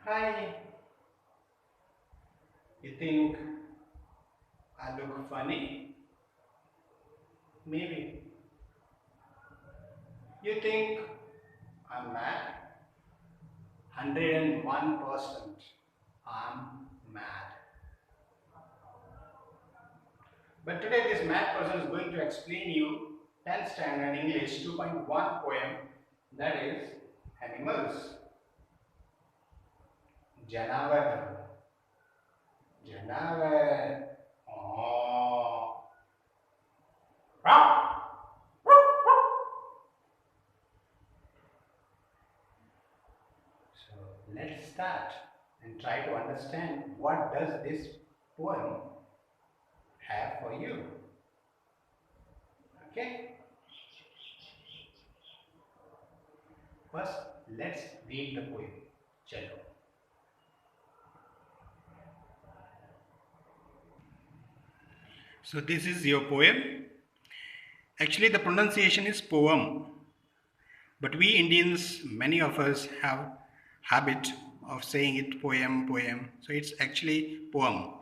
Hi, you think I look funny? Maybe. You think I'm mad? 101% I'm mad. But today this mad person is going to explain you 10th standard English 2.1 poem, that is animals. Janavar. Janavar. Oh. So let's start and try to understand what does this poem have for you. Okay? First, let's read the poem. Chalo. So this is your poem. Actually, the pronunciation is poem, but we Indians, many of us have habit of saying it poem, poem. So it's actually poem.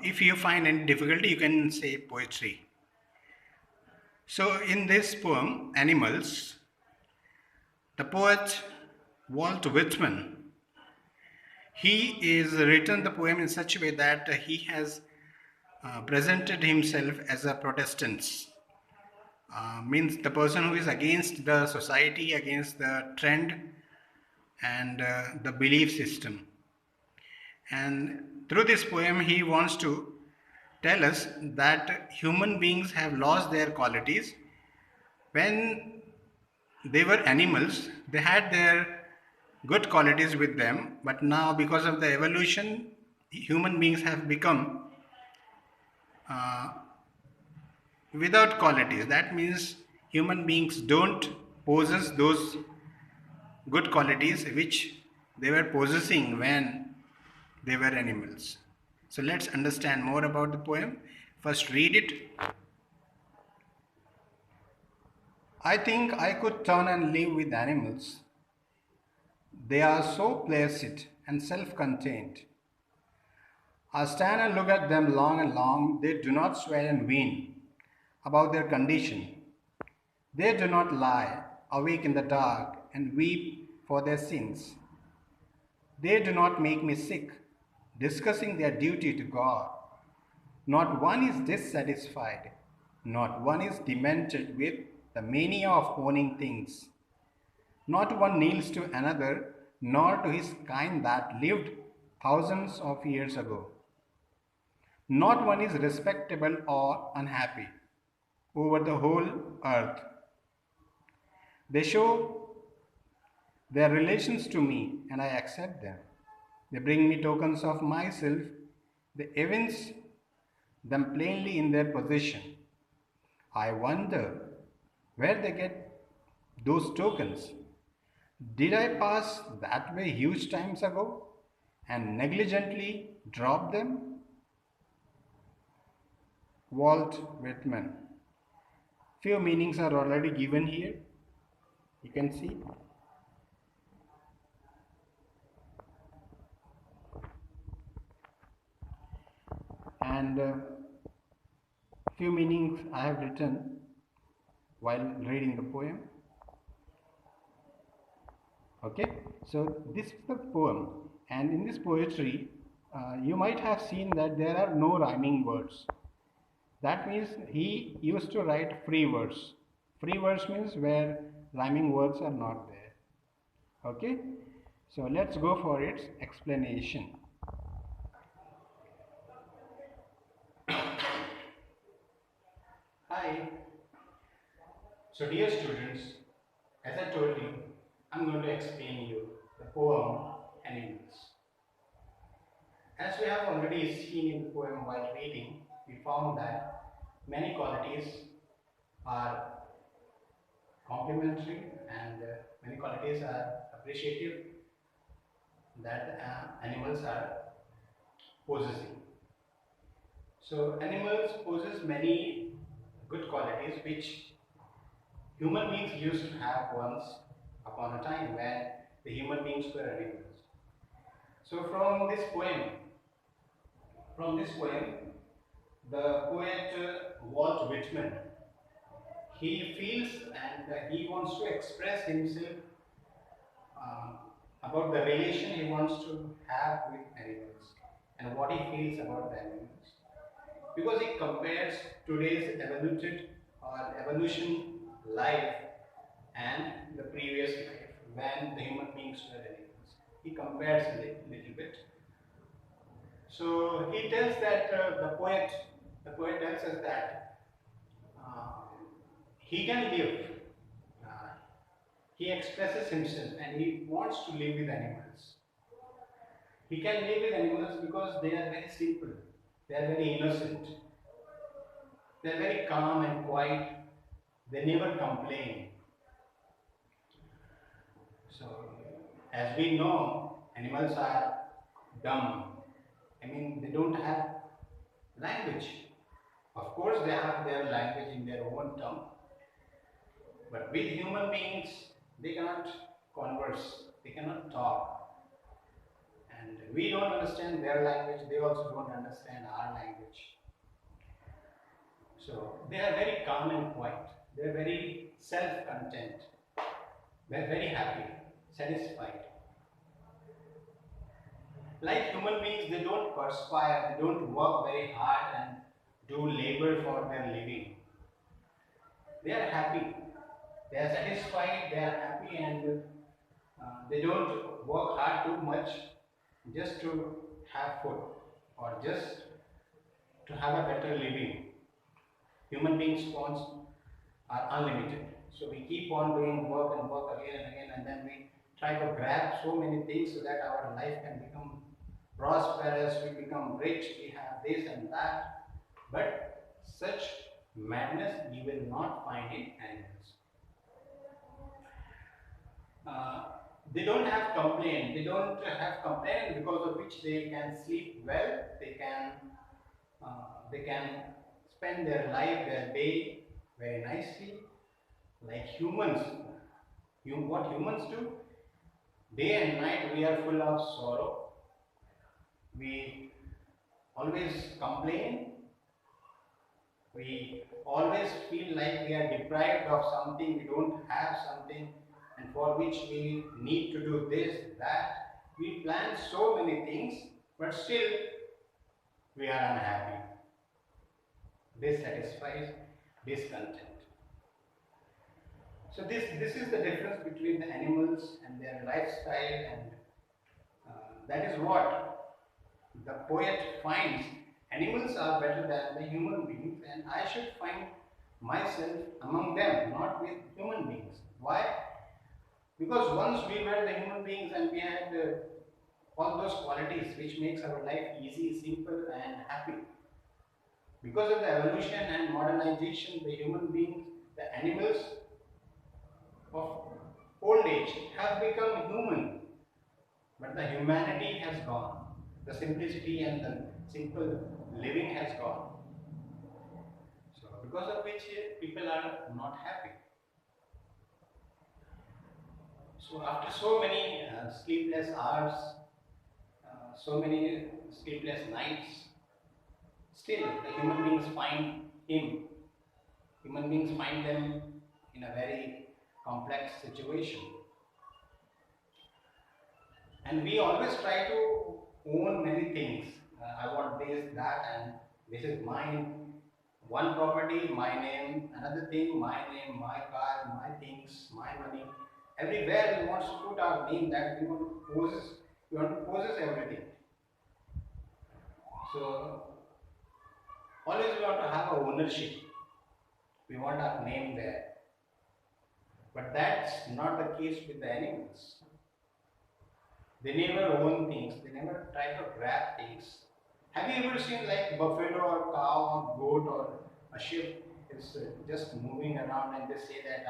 If you find any difficulty, you can say poetry. So in this poem, Animals, the poet Walt Whitman, he is written the poem in such a way that he has presented himself as a Protestant, means the person who is against the society, against the trend and the belief system. And through this poem, he wants to tell us that human beings have lost their qualities. When they were animals, they had their good qualities with them, but now because of the evolution, human beings have become uh, without qualities. That means human beings don't possess those good qualities which they were possessing when they were animals. So let's understand more about the poem. First, read it. I think I could turn and live with animals. They are so placid and self contained. I stand and look at them long and long. They do not swear and whine about their condition. They do not lie awake in the dark and weep for their sins. They do not make me sick, discussing their duty to God. Not one is dissatisfied, not one is demented with the mania of owning things. Not one kneels to another, nor to his kind that lived thousands of years ago. Not one is respectable or unhappy over the whole earth. They show their relations to me, and I accept them. They bring me tokens of myself. They evince them plainly in their possession. I wonder where they get those tokens. Did I pass that way huge times ago and negligently drop them? Walt Whitman. Few meanings are already given here. You can see. And few meanings I have written while reading the poem. Okay, so this is the poem, and in this poetry, you might have seen that there are no rhyming words. That means he used to write free verse. Free verse means where rhyming words are not there. Okay, so let's go for its explanation. Hi. So dear students, as I told you, I'm going to explain you the poem Animals. As we have already seen in the poem while reading, we found that many qualities are complementary and many qualities are appreciative that animals are possessing. So animals possess many good qualities which human beings used to have once upon a time when the human beings were animals. So from this poem, the poet Walt Whitman, he feels and he wants to express himself uh, about the relation he wants to have with animals and what he feels about the animals. Because he compares today's evoluted or evolution life and the previous life when the human beings were animals. He compares a little bit. So he tells that the poet tells us that uh, he can live. Uh, he expresses himself and he wants to live with animals. He can live with animals because they are very simple, they are very innocent, they are very calm and quiet, they never complain. So, as we know, animals are dumb. I mean, they don't have language. Of course, they have their language in their own tongue, but with human beings, they cannot converse, they cannot talk. And we don't understand their language, they also don't understand our language. So, they are very calm and quiet, they are very self content, they are very happy, satisfied. Like human beings, they don't perspire, they don't work very hard and do labor for their living. They are happy, they are satisfied, they are happy, and they don't work hard too much just to have food or just to have a better living. Human beings' wants are unlimited. So we keep on doing work and work again and again, and then we try to grab so many things so that our life can become prosperous, we become rich, we have this and that. But such madness you will not find in animals. Uh, they don't have complaint. They don't have complaint because of which they can sleep well. They can spend their life, their day very nicely. Like humans, what humans do, day and night we are full of sorrow. We always complain. We always feel like we are deprived of something, we don't have something, and for which we need to do this, that. We plan so many things, but still we are unhappy, dissatisfied, discontent. So this is the difference between the animals and their lifestyle, and that is what the poet finds. Animals are better than the human beings, and I should find myself among them, not with human beings. Why? Because once we were the human beings and we had all those qualities which makes our life easy, simple and happy. Because of the evolution and modernization, the human beings, the animals of old age have become human, but the humanity has gone. The simplicity and the simple living has gone. So, because of which people are not happy. So, after so many sleepless hours, so many sleepless nights, still the human beings find him. Human beings find them in a very complex situation. And we always try to own many things. I want this, that, and this is mine. One property, my name, another thing, my name, my car, my things, my money. Everywhere we want to put our name, that we want to possess everything. So always we want to have a ownership. We want our name there. But that's not the case with the animals. They never own things, they never try to grab things. Have you ever seen like buffalo or cow or goat or a sheep is just moving around and they say that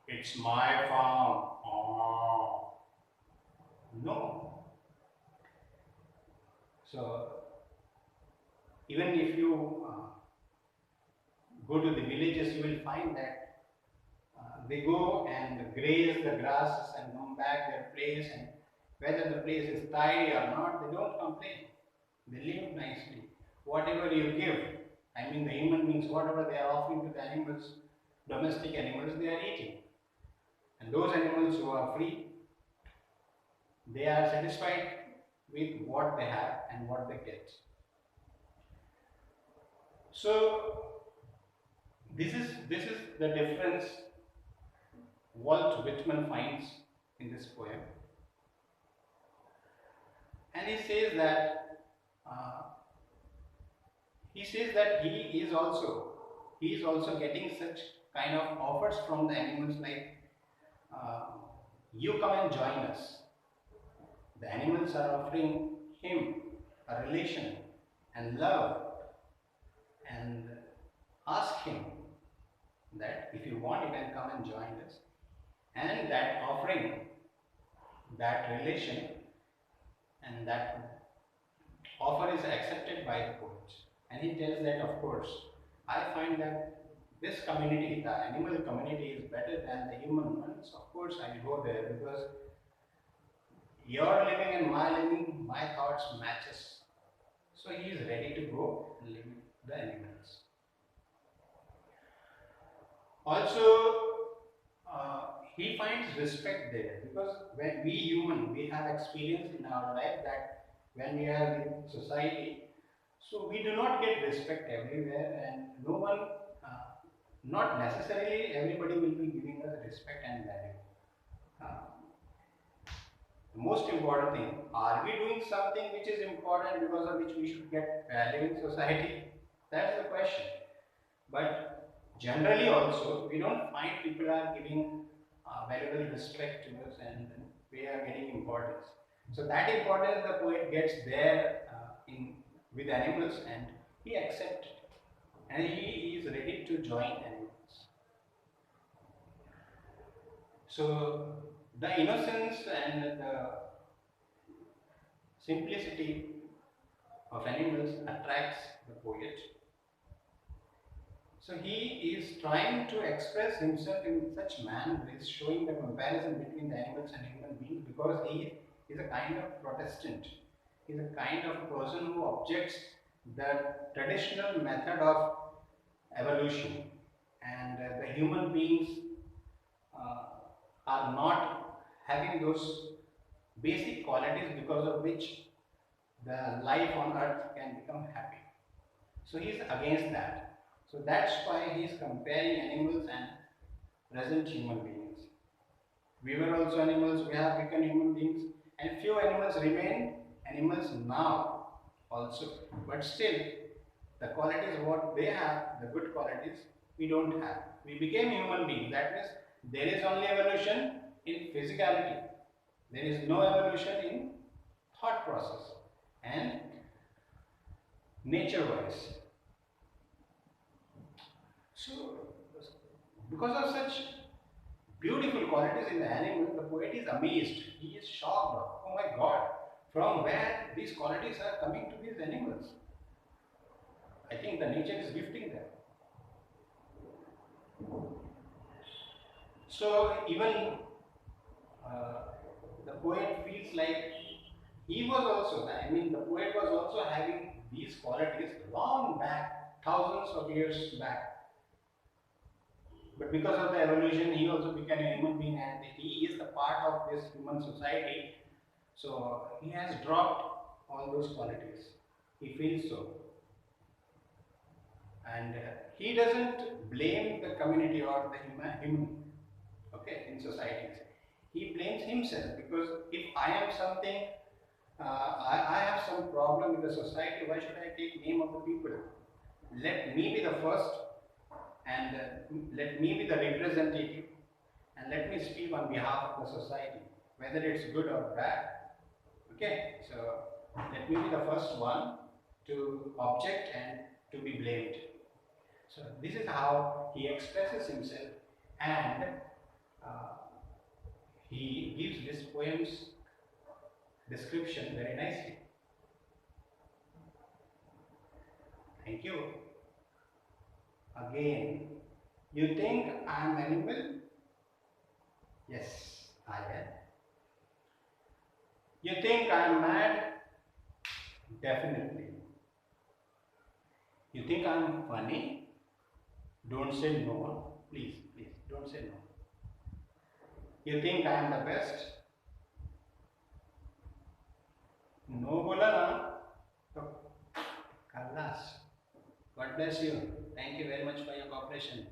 it's my farm? Oh. No. So even if you go to the villages, you will find that they go and graze the grasses and come back their place, and whether the place is tidy or not, they don't complain. They live nicely. Whatever you give, I mean the human beings, whatever they are offering to the animals, domestic animals, they are eating. And those animals who are free, they are satisfied with what they have and what they get. So this is the difference Walt Whitman finds in this poem, and uh, he says that he is also getting such kind of offers from the animals like, uh, you come and join us. The animals are offering him a relation and love, and ask him that if you want, you can come and join us. And that offering, that relation, and that offer is accepted by the poet. And he tells that, of course, I find that this community, the animal community, is better than the human one. So of course I will go there, because your living and my living, my thoughts matches. So he is ready to go and live with the animals. Also, he finds respect there, because when we human, we have experience in our life that when we are in society, so we do not get respect everywhere, and no one, not necessarily everybody will be giving us respect and value. Uh, the most important thing, are we doing something which is important because of which we should get value in society? That's the question. But generally also, we don't find people are giving valuable respect to us, and we are getting importance. So that importance the poet gets there in with animals, and he accepts it, and he is ready to join animals. So the innocence and the simplicity of animals attracts the poet. So he is trying to express himself in such manner, is showing the comparison between the animals and human beings, because he is a kind of Protestant. He is a kind of person who objects the traditional method of evolution, and the human beings uh, are not having those basic qualities because of which the life on earth can become happy. So he is against that. So that's why he is comparing animals and present human beings. We were also animals, we have become human beings, and few animals remain animals now also. But still, the qualities what they have, the good qualities, we don't have. We became human beings. That means there is only evolution in physicality. There is no evolution in thought process and nature wise. So, because of such beautiful qualities in the animal, the poet is amazed. He is shocked. Oh my God, from where these qualities are coming to these animals? I think the nature is gifting them. So even uh, the poet feels like he was also, I mean, the poet was also having these qualities long back, thousands of years back. But because of the evolution, he also became a human being, and he is the part of this human society. So he has dropped all those qualities. He feels so. And he doesn't blame the community or the human, okay, in societies. He blames himself, because if I am something, I have some problem with the society, why should I take name of the people? Let me be the first, and let me be the representative, and let me speak on behalf of the society, whether it's good or bad. Okay, so let me be the first one to object and to be blamed. So this is how he expresses himself, and uh, he gives this poem's description very nicely. Thank you. Again, you think I am animal? Yes, I am. You think I'm mad? Definitely. You think I'm funny? Don't say no. Please, please, don't say no. You think I'm the best? No bola na. तो खल्लास. God bless you. Thank you very much for your cooperation.